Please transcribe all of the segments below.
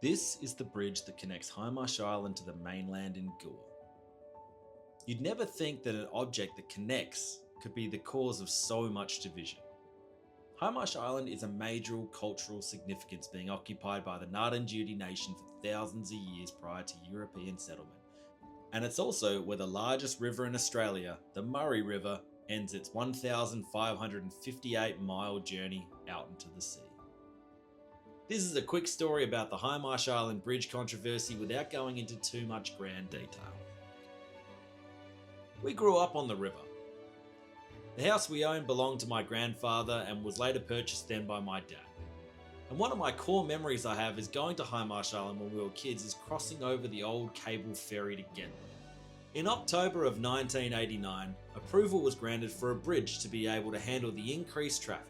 This is the bridge that connects Hindmarsh Island to the mainland in Goa. You'd never think that an object that connects could be the cause of so much division. Hindmarsh Island is a major cultural significance, being occupied by the Ngarrindjeri Nation for thousands of years prior to European settlement. And it's also where the largest river in Australia, the Murray River, ends its 1,558-mile journey out into the sea. This is a quick story about the Hindmarsh Island Bridge Controversy without going into too much grand detail. We grew up on the river. The house we owned belonged to my grandfather and was later purchased then by my dad. And one of my core memories I have is going to Hindmarsh Island when we were kids is crossing over the old cable ferry to get there. In October of 1989, approval was granted for a bridge to be able to handle the increased traffic.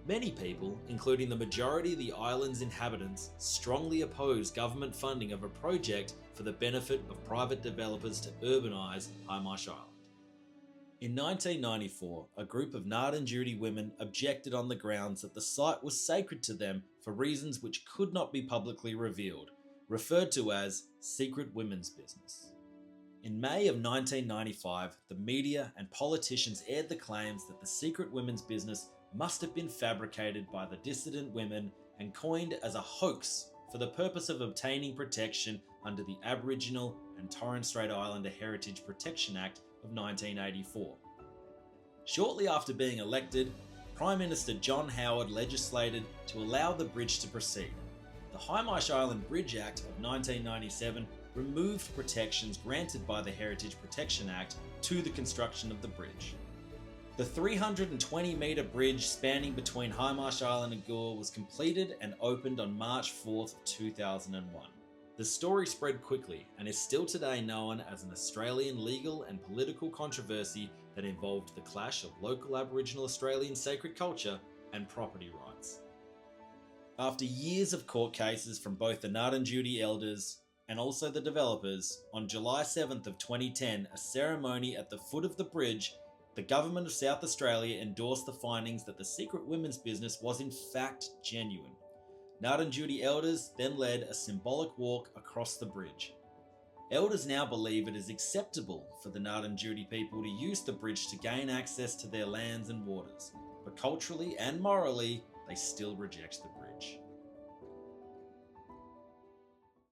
Many people, including the majority of the island's inhabitants, strongly opposed government funding of a project for the benefit of private developers to urbanise Hindmarsh Island. In 1994, a group of Ngarrindjeri women objected on the grounds that the site was sacred to them for reasons which could not be publicly revealed, referred to as secret women's business. In May of 1995, the media and politicians aired the claims that the secret women's business must have been fabricated by the dissident women and coined as a hoax for the purpose of obtaining protection under the Aboriginal and Torres Strait Islander Heritage Protection Act of 1984. Shortly after being elected, Prime Minister John Howard legislated to allow the bridge to proceed. The Hindmarsh Island Bridge Act of 1997 removed protections granted by the Heritage Protection Act to the construction of the bridge. The 320-metre bridge spanning between Hindmarsh Island and Goa was completed and opened on March 4th, 2001. The story spread quickly and is still today known as an Australian legal and political controversy that involved the clash of local Aboriginal Australian sacred culture and property rights. After years of court cases from both the Ngarrindjeri elders and also the developers, on July 7th of 2010, a ceremony at the foot of the bridge, the Government of South Australia endorsed the findings that the secret women's business was in fact genuine. Ngarrindjeri elders then led a symbolic walk across the bridge. Elders now believe it is acceptable for the Ngarrindjeri people to use the bridge to gain access to their lands and waters, but culturally and morally, they still reject the bridge.